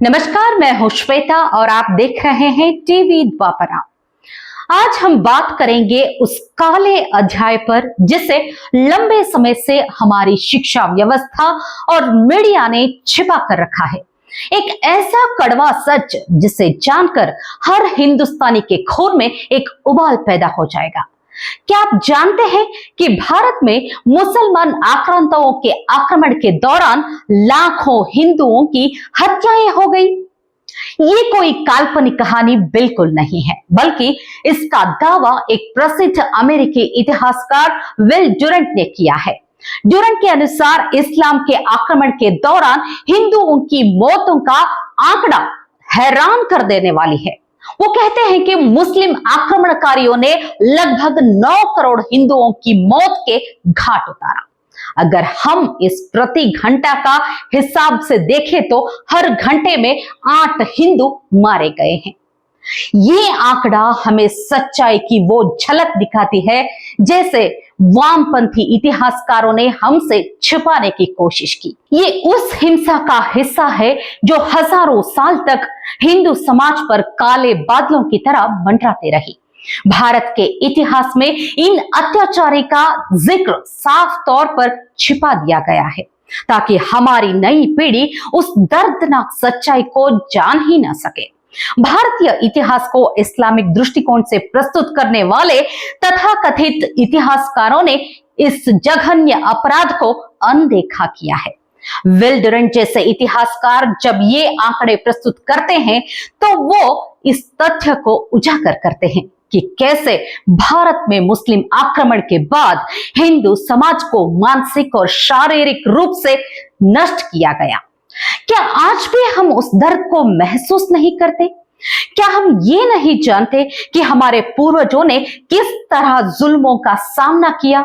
नमस्कार, मैं हूं श्वेता और आप देख रहे हैं टीवी द्वापरा। आज हम बात करेंगे उस काले अध्याय पर जिसे लंबे समय से हमारी शिक्षा व्यवस्था और मीडिया ने छिपा कर रखा है। एक ऐसा कड़वा सच जिसे जानकर हर हिंदुस्तानी के खून में एक उबाल पैदा हो जाएगा। क्या आप जानते हैं कि भारत में मुसलमान आक्रांताओं के आक्रमण के दौरान लाखों हिंदुओं की हत्याएं हो गई? ये कोई काल्पनिक कहानी बिल्कुल नहीं है, बल्कि इसका दावा एक प्रसिद्ध अमेरिकी इतिहासकार विल डुरंट ने किया है। डुरंट के अनुसार इस्लाम के आक्रमण के दौरान हिंदुओं की मौतों का आंकड़ा हैरान कर देने वाली है। वो कहते हैं कि मुस्लिम आक्रमणकारियों ने लगभग 9 करोड़ हिंदुओं की मौत के घाट उतारा। अगर हम इस प्रति घंटा का हिसाब से देखें तो हर घंटे में 8 हिंदू मारे गए हैं। ये आंकड़ा हमें सच्चाई की वो झलक दिखाती है जैसे वामपंथी इतिहासकारों ने हमसे छिपाने की कोशिश की। ये उस हिंसा का हिस्सा है जो हजारों साल तक हिंदू समाज पर काले बादलों की तरह मंडराते रही। भारत के इतिहास में इन अत्याचारी का जिक्र साफ तौर पर छिपा दिया गया है ताकि हमारी नई पीढ़ी उस दर्दनाक सच्चाई को जान ही ना सके। भारतीय इतिहास को इस्लामिक दृष्टिकोण से प्रस्तुत करने वाले तथाकथित इतिहासकारों ने इस जघन्य अपराध को अनदेखा किया है। विल डुरंट जैसे इतिहासकार जब ये आंकड़े प्रस्तुत करते हैं तो वो इस तथ्य को उजागर करते हैं कि कैसे भारत में मुस्लिम आक्रमण के बाद हिंदू समाज को मानसिक और शारीरिक रूप से नष्ट किया गया। क्या आज भी हम उस दर्द को महसूस नहीं करते? क्या हम ये नहीं जानते कि हमारे पूर्वजों ने किस तरह जुल्मों का सामना किया?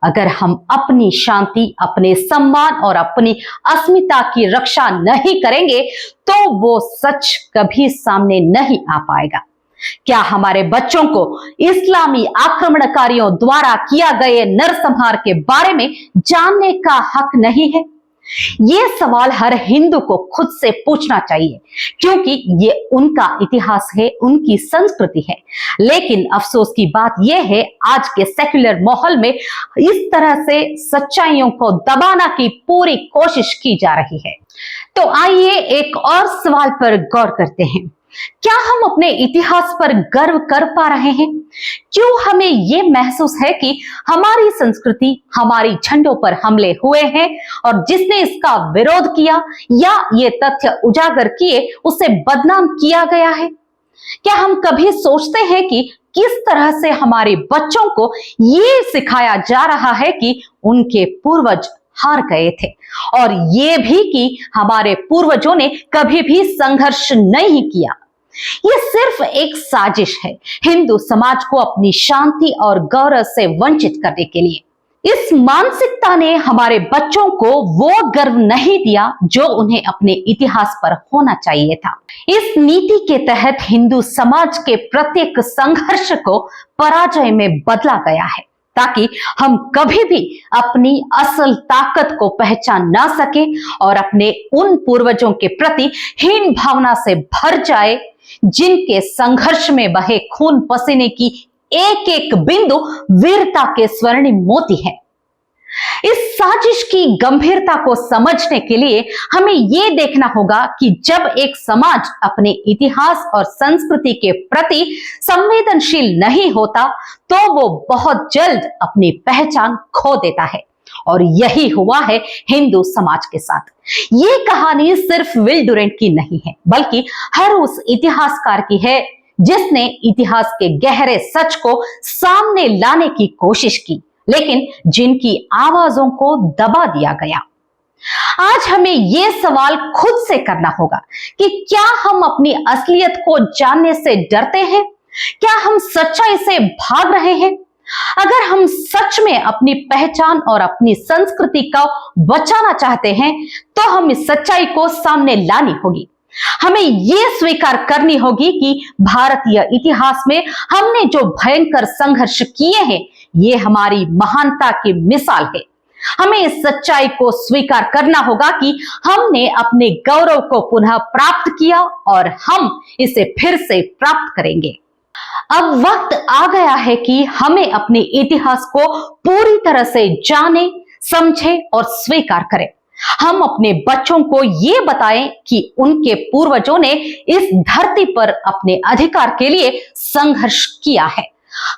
अगर हम अपनी शांति, अपने सम्मान और अपनी अस्मिता की रक्षा नहीं करेंगे तो वो सच कभी सामने नहीं आ पाएगा। क्या हमारे बच्चों को इस्लामी आक्रमणकारियों द्वारा किया गए नरसंहार के बारे में जानने का हक नहीं है? ये सवाल हर हिंदू को खुद से पूछना चाहिए, क्योंकि ये उनका इतिहास है, उनकी संस्कृति है। लेकिन अफसोस की बात यह है, आज के सेक्युलर माहौल में इस तरह से सच्चाइयों को दबाना की पूरी कोशिश की जा रही है। तो आइए एक और सवाल पर गौर करते हैं। क्या हम अपने इतिहास पर गर्व कर पा रहे हैं? क्यों हमें यह महसूस है कि हमारी संस्कृति, हमारी झंडों पर हमले हुए हैं और जिसने इसका विरोध किया या ये तथ्य उजागर किए उसे बदनाम किया गया है? क्या हम कभी सोचते हैं कि किस तरह से हमारे बच्चों को ये सिखाया जा रहा है कि उनके पूर्वज हार गए थे और ये भी कि हमारे पूर्वजों ने कभी भी संघर्ष नहीं किया? ये सिर्फ एक साजिश है हिंदू समाज को अपनी शांति और गौरव से वंचित करने के लिए। इस मानसिकता ने हमारे बच्चों को वो गर्व नहीं दिया जो उन्हें अपने इतिहास पर होना चाहिए था। इस नीति के तहत हिंदू समाज के प्रत्येक संघर्ष को पराजय में बदला गया है ताकि हम कभी भी अपनी असल ताकत को पहचान ना सके और अपने उन पूर्वजों के प्रति हीन भावना से भर जाए जिनके संघर्ष में बहे खून पसीने की एक एक बिंदु वीरता के स्वर्णिम मोती है। इस साजिश की गंभीरता को समझने के लिए हमें यह देखना होगा कि जब एक समाज अपने इतिहास और संस्कृति के प्रति संवेदनशील नहीं होता तो वो बहुत जल्द अपनी पहचान खो देता है और यही हुआ है हिंदू समाज के साथ। ये कहानी सिर्फ विल डुरंट की नहीं है, बल्कि हर उस इतिहासकार की है जिसने इतिहास के गहरे सच को सामने लाने की कोशिश की, लेकिन जिनकी आवाजों को दबा दिया गया। आज हमें यह सवाल खुद से करना होगा कि क्या हम अपनी असलियत को जानने से डरते हैं? क्या हम सच्चाई से भाग रहे हैं? अगर हम सच में अपनी पहचान और अपनी संस्कृति को बचाना चाहते हैं तो हमें सच्चाई को सामने लानी होगी। हमें यह स्वीकार करनी होगी कि भारतीय इतिहास में हमने जो भयंकर संघर्ष किए हैं ये हमारी महानता की मिसाल है। हमें इस सच्चाई को स्वीकार करना होगा कि हमने अपने गौरव को पुनः प्राप्त किया और हम इसे फिर से प्राप्त करेंगे। अब वक्त आ गया है कि हमें अपने इतिहास को पूरी तरह से जाने, समझे और स्वीकार करें। हम अपने बच्चों को ये बताएं कि उनके पूर्वजों ने इस धरती पर अपने अधिकार के लिए संघर्ष किया है।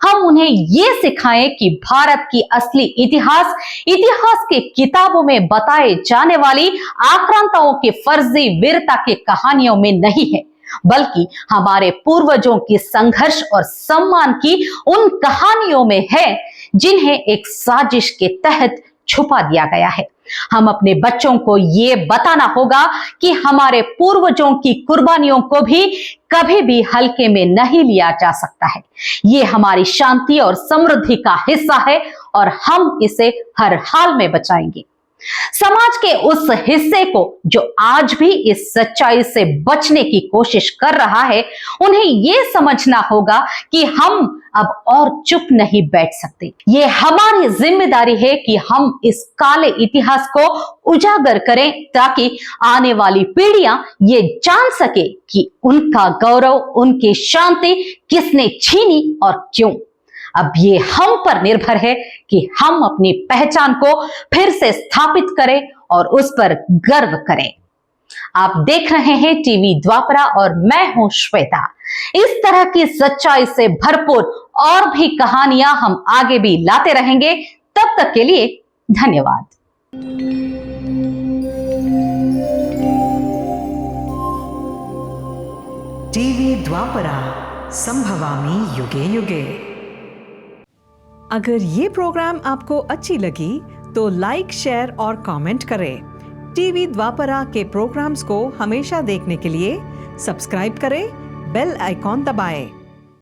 हम उन्हें ये सिखाएं कि भारत की असली इतिहास के किताबों में बताए जाने वाली आक्रांताओं के फर्जी वीरता के कहानियों में नहीं है, बल्कि हमारे पूर्वजों की संघर्ष और सम्मान की उन कहानियों में है जिन्हें एक साजिश के तहत छुपा दिया गया है। हम अपने बच्चों को ये बताना होगा कि हमारे पूर्वजों की कुर्बानियों को भी कभी भी हल्के में नहीं लिया जा सकता है। ये हमारी शांति और समृद्धि का हिस्सा है और हम इसे हर हाल में बचाएंगे। समाज के उस हिस्से को जो आज भी इस सच्चाई से बचने की कोशिश कर रहा है, उन्हें यह समझना होगा कि हम अब और चुप नहीं बैठ सकते। ये हमारी जिम्मेदारी है कि हम इस काले इतिहास को उजागर करें ताकि आने वाली पीढ़ियां ये जान सके कि उनका गौरव, उनकी शांति किसने छीनी और क्यों। अब ये हम पर निर्भर है कि हम अपनी पहचान को फिर से स्थापित करें और उस पर गर्व करें। आप देख रहे हैं टीवी द्वापरा और मैं हूं श्वेता। इस तरह की सच्चाई से भरपूर और भी कहानियां हम आगे भी लाते रहेंगे। तब तक के लिए धन्यवाद। टीवी द्वापरा संभवामि युगे युगे। अगर ये प्रोग्राम आपको अच्छी लगी तो लाइक, शेयर और कमेंट करें। टीवी द्वापरा के प्रोग्राम्स को हमेशा देखने के लिए सब्सक्राइब करें, बेल आइकॉन दबाएं।